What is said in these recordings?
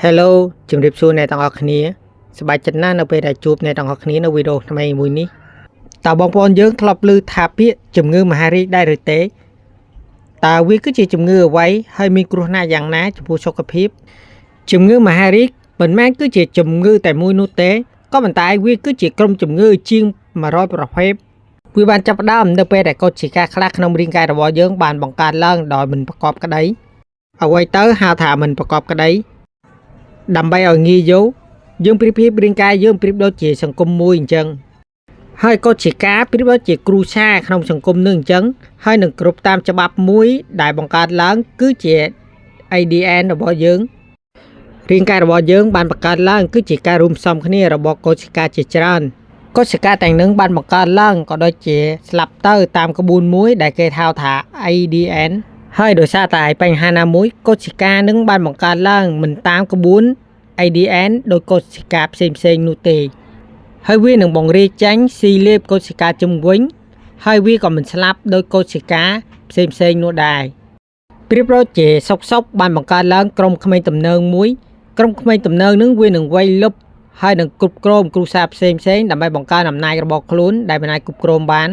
Hello ជំរាបសួរអ្នកទាំងអស់គ្នាសប្បាយចិត្តណាស់នៅពេលដែលជួបអ្នកទាំងអស់គ្នានៅវីដេអូថ្មីមួយនេះតើបងប្អូនយើងធ្លាប់ឮថាពាក្យជំងឺមហារីកដែរឬទេតើវាគឺជាជំងឺអ្វីហើយមានគ្រោះថ្នាក់យ៉ាងណាចំពោះសុខភាពជំងឺមហារីកមិនមែនគឺជាជំងឺតែមួយនោះទេក៏ប៉ុន្តែវាគឺជាក្រុមជំងឺជាង100ប្រភេទវាបានចាប់ផ្ដើមនៅពេលដែលកោសិកាខ្លះក្នុងរាងកាយរបស់យើងបានបង្កើតឡើងដោយមិនប្រកបក្តីអ្វីទៅហៅថាមិនប្រកបក្តីដើម្បីឲ្យងាយយល់យើងប្រៀបធៀបរាងកាយយើងប្រៀបដូចជាសង្គមមួយអញ្ចឹងហើយកោសិកាប្រៀបដូចជាគ្រូសាក្នុងសង្គមនឹងអញ្ចឹងហើយនឹងគ្រប់តាមច្បាប់មួយដែលបង្កើតឡើងគឺជា ADN របស់យើងរាងកាយរបស់យើងបានបង្កើតឡើងគឺជាការរួមផ្សំគ្នារបស់កោសិកាជាច្រើនកោសិកាទាំងនឹងបានបង្កើតឡើងក៏ដូចជាស្លាប់ទៅតាមក្បួនមួយដែលគេហៅថា ADN ហើយដោយសារតែបញ្ហាណាមួយកោសិកានឹងបានបង្កើតឡើងមិនតាមក្បួន ADN ដោយកោសិកាផ្សេងៗនោះទេហើយវានឹងបង្រាយចាញ់ស៊ីលេបកោសិកាជុំវិញហើយវាក៏មិនស្លាប់ដោយកោសិកាផ្សេងៗនោះដែរប្រៀបដូចជាសុកបានបង្កើតឡើងក្រុមក្មេងទំនើងមួយក្រុមក្មេងទំនើងនឹងវានឹងវាយលុបហើយនឹងគ្រប់គ្រងគ្រួសារផ្សេងដើម្បីបង្កើនអំណាចរបស់ខ្លួនដែលមិនអាចគ្រប់គ្រងបាន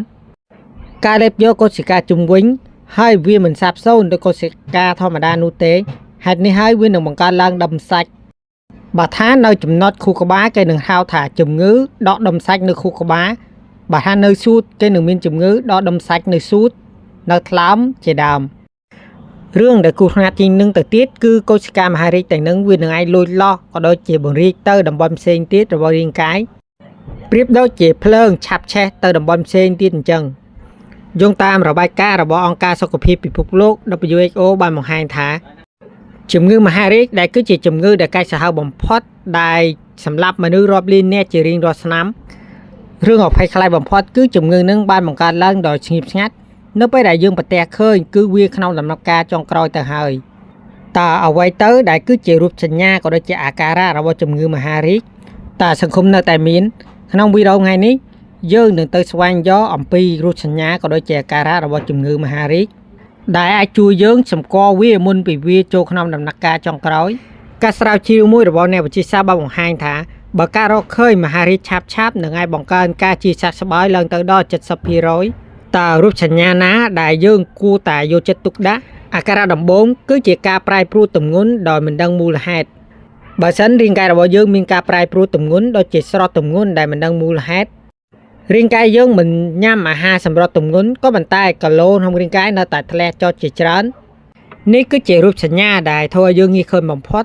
ការលេបយកកោសិកាជុំវិញហើយវាមិនសាបសូន្យដោយកោសិកាធម្មតានោះទេហេតុនេះហើយវានឹងបង្កើតឡើងដុំសាច់បើថានៅចំណុចខួរក្បាលគេនឹងហៅថាជំងឺដកដុំសាច់នៅខួរក្បាលបើថានៅសួតគេនឹងមានជំងឺដកដុំសាច់នៅសួតនៅថ្លើមជាដើមរឿងដែលគូថ្នាក់ជាងនឹងទៅទៀតគឺកោសិកាមហារីកទាំងនឹងវានឹងអាចលួចលាស់ក៏ដូចជាបង្រាយទៅតំបន់ផ្សេងទៀតរបស់រាងកាយប្រៀបដូចជាភ្លើងឆាប់ឆេះទៅតំបន់ផ្សេងទៀតអញ្ចឹងយោងតាមរបាយការណ៍របស់អង្គការសុខភាពពិភពលោក WHO បានបង្ហាញថាជំងឺមហារីកដែលគឺជាជំងឺដែលកាចសាហាវបំផុតដែលសម្លាប់មនុស្សរាប់លាននាក់ជារៀងរាល់ឆ្នាំរឿងអភ័យខ្លាចបំផុតគឺជំងឺនឹងបានបង្កើតឡើងដោយស្ងៀមស្ងាត់នៅពេលដែលយើងប្រទះឃើញគឺវាក្នុងដំណាក់កាលចុងក្រោយទៅហើយតើអ្វីទៅដែលគឺជារូបសញ្ញាក៏ដូចជាអាការៈរបស់ជំងឺមហារីកតើសង្គមនៅតែមានក្នុងវីដេអូថ្ងៃនេះយើងនឹងទៅស្វែងយល់អំពីរូបសញ្ញាក៏ដូចជាអាការៈរបស់ជំងឺមហារីកដែលអាចជួយយើងសម្គាល់វាមុនពីវាចូលក្នុងដំណាក់កាលចុងក្រោយការស្រាវជ្រាវមួយរបស់អ្នកវិទ្យាសាស្ត្របានបង្ហាញថាបើការរកឃើញមហារីកឆាប់នឹងអាចបង្កើនការជាសះស្បើយឡើងទៅដល់ 70% តើរូបសញ្ញាណាដែលយើងគួរតែយកចិត្តទុកដាក់អាការៈដំបូងគឺជាការប្រែប្រួលទម្ងន់ដោយមិនដឹងមូលហេតុបើសិនរាងកាយរបស់យើងមានការប្រែប្រួលទម្ងន់ដូចជាស្រកទម្ងន់ដែលមិនដឹងមូលហេតុរាងកាយយើងមិនញ៉ាំអាហារសម្រត់ទម្ងន់ក៏ប៉ុន្តែកាឡូក្នុងរាងកាយនៅតែធ្លាក់ចុះជាច្រើននេះគឺជារូបសញ្ញាដែលធ្វើឲ្យយើងងាយឃើញបំផុត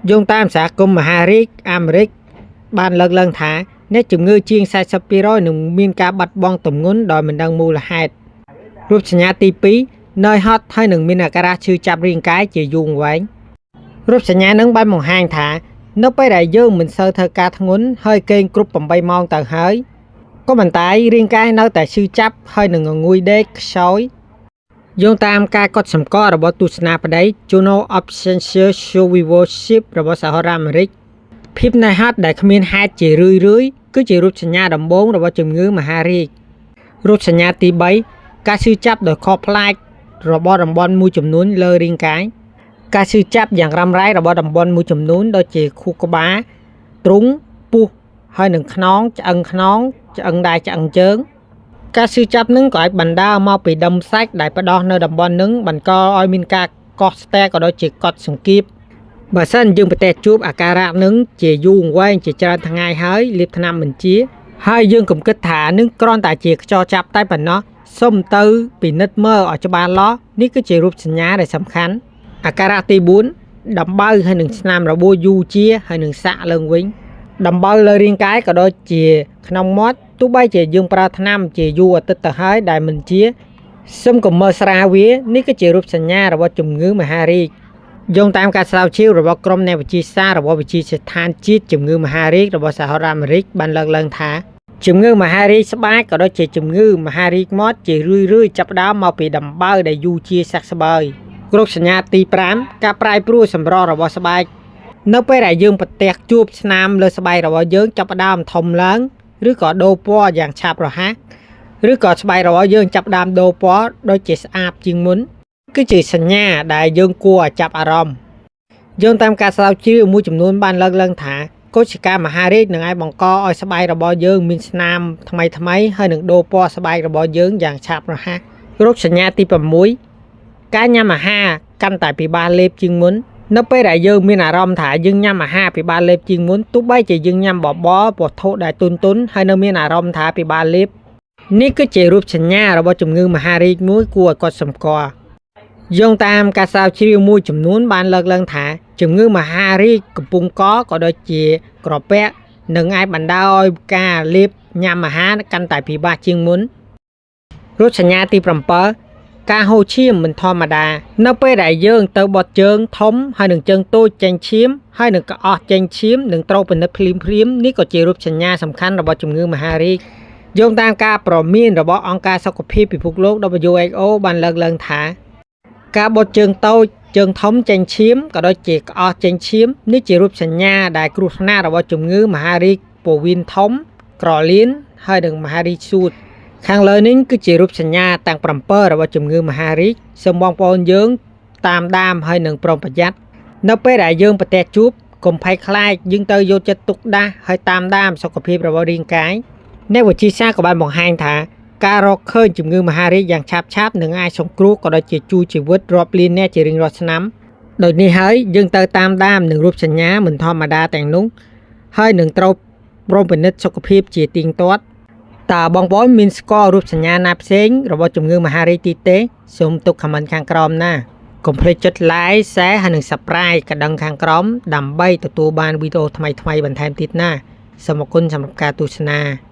យោងតាមសហគមន៍មហារីកអាមេរិកបានលើកឡើងថាអ្នកជំងឺជាង 40% នឹងមានការបាត់បង់ទម្ងន់ដោយមិនដឹងមូលហេតុរូបសញ្ញាទី2នឿយហត់ហើយនឹងមានអាការៈឈឺចាប់រាងកាយជាយូរអង្វែងរូបសញ្ញានឹងបានបង្ហាញថានៅពេលដែលយើងមិនសូវធ្វើការធ្ងន់ហើយគេងគ្រប់8ម៉ោងទៅហើយក៏ប៉ុន្តែរាងកាយនៅតែឈឺចាប់ហើយនឹងងុយដេកខ្សោយយោងតាមការកត់សម្គាល់របស់ទស្សនាបតី Journal of Scientific Survivorship របស់សហរដ្ឋអាមេរិកភាពនឿយហត់ដែលគ្មានហេតុជារឿយគឺជារូបសញ្ញាដំបូងរបស់ជំងឺមហារីករូបសញ្ញាទី3ការឈឺចាប់ដោយខផ្លាច់របស់តំបន់មួយចំនួនលើរាងកាយការឈឺចាប់យ៉ាងរ៉ាំរ៉ៃរបស់តំបន់មួយចំនួនដូចជាខួរក្បាលទ្រូងពោះហើយនឹងខ្នងឆ្អឹងខ្នងឆ្អឹងដៃឆ្អឹងជើងការឈឺចាប់នឹងក៏អាចបណ្ដាលមកពីដុំសាច់ដែលផ្ដោះនៅតំបន់នឹងបង្កឲ្យមានការកោះស្ទះក៏ដូចជាកត់សង្កៀបបើសិនយើងប្រទះជួបអាការៈនឹងជាយូរអង្វែងជាច្រើនថ្ងៃហើយលាបថ្នាំបញ្ជាហើយយើងកុំគិតថានឹងគ្រាន់តែជាខ្យល់ចាប់តែប៉ុណ្ណោះសុំទៅពិនិត្យមើលឲ្យច្បាស់លាស់នេះគឺជារូបសញ្ញាដែលសំខាន់អាការៈទី4ដំបៅហើយនឹងស្នាមរបួសយូរជាហើយនឹងសាក់ឡើងវិញដំបៅលើរាងកាយក៏ដូចជាក្នុងមាត់ទោះបីជាយើងប្រើថ្នាំជាយូរអាទិត្យទៅហើយដែលមិនជាសុំកុំមើលស្រាវវានេះគឺជារូបសញ្ញារបស់ជំងឺមហារីកយោងតាមការស្រាវជ្រាវរបស់ក្រុមអ្នកវិទ្យាសាស្ត្ររបស់វិទ្យាស្ថានជាតិជំងឺមហារីករបស់សហរដ្ឋអាមេរិកបានលើកឡើងថាជំងឺមហារីកស្បែកក៏ដូចជាជំងឺមហារីកមាត់ជារឿយចាប់ផ្ដើមមកពីដំបៅដែលយូរជាសះស្បើយរូបសញ្ញាទី5ការប្រែប្រួលសម្រស់របស់ស្បែកនៅពេលដែលយើងប្រទះជួបស្នាមលើស្បែករបស់យើងចាប់ផ្ដើមធំឡើងឬក៏ដូរពណ៌យ៉ាងឆាប់រហ័សឬក៏ស្បែករបស់យើងចាប់ផ្ដើមដូរពណ៌ដូចជាស្អាតជាងមុនគឺជាសញ្ញាដែលយើងគួរឲ្យចាប់អារម្មណ៍ យោងតាមការស្រាវជ្រាវមួយចំនួនបានលើកឡើងថាកោសិកាមហារីកនឹងអាចបង្កឲ្យស្បែករបស់យើងមានស្នាមថ្មីហើយនឹងដូរពណ៌ស្បែករបស់យើងយ៉ាងឆាប់រហ័សរោគសញ្ញាទី6ការញ៉ាំអាហារកាន់តែពិបាកលេបជាងមុននៅពេលដែលយើងមានអារម្មណ៍ថាយើងញ៉ាំអាហារពិបាកលេបជាងមុនទោះបីជាយើងញ៉ាំបបរវត្ថុដែលទុនហើយនៅមានអារម្មណ៍ថាពិបាកលេបនេះគឺជារូបសញ្ញារបស់ជំងឺមហារីកមួយគួរឲ្យកត់សម្គាល់យោងតាមការស្រាវជ្រាវមួយចំនួនបានលើកឡើងថាជំងឺមហារីកកំពុងកក៏ដូចជាក្រពះនឹងអាចបណ្ដាលឲ្យការលេបញ៉ាំអាហារកាន់តែពិបាកជាងមុនរោគសញ្ញាទី7ការហូរឈាមមិនធម្មតានៅពេលដែលយើងទៅបត់ជើងធំហើយនឹងជើងតូចចេញឈាមហើយនឹងក្អស់ចេញឈាមនឹងត្រូវពិនិត្យភ្លាមនេះក៏ជារូបសញ្ញាសំខាន់របស់ជំងឺមហារីកយោងតាមការព្រមានរបស់អង្គការសុខភាពពិភពលោក WHO បានលើកឡើងថាការបត់ជើងតូចជើងធំចេញឈាមក៏ដូចជាក្អស់ចេញឈាមនេះជារូបសញ្ញាដែលគ្រោះថ្នាក់របស់ជំងឺមហារីកពោះវៀនធំក្រលៀនហើយនិងមហារីកសួតខាងលើនេះគឺជារូបសញ្ញាទាំង7របស់ជំងឺមហារីកសូមបងប្អូនយើងតាមដានហើយនឹងប្រុងប្រយ័ត្ននៅពេលដែលយើងប្រទះជួបកុំភ័យខ្លាចយើងទៅយកចិត្តទុកដាក់ហើយតាមដានសុខភាពរបស់រាងកាយអ្នកវិទ្យាសាស្ត្រក៏បានបង្ហាញថាការរកឃើញជំងឺមហារីកយ៉ាងឆាប់នឹងអាចសង្គ្រោះក៏ដូចជាជួយជីវិតរាប់លានអ្នកជារៀងរាល់ឆ្នាំដូចនេះហើយយើងទៅតាមដាននឹងរូបសញ្ញាមិនធម្មតាទាំងនោះហើយនឹងត្រូវប្រុងពិនិត្យសុខភាពជាទៀងទាត់តើបងប្អូនមានស្គាល់រូបសញ្ញាណាផ្សេងរបស់ជំងឺមហារីកទៀតទេសូមទុកខមមិនខាងក្រោមណាកុំភ្លេចចុច like share ហើយនិង subscribe កណ្ដឹងខាងក្រោមដើម្បីទទួលបានវីដេអូថ្មីបន្ថែមទៀតណាសូមអរគុណសម្រាប់ការទស្សនា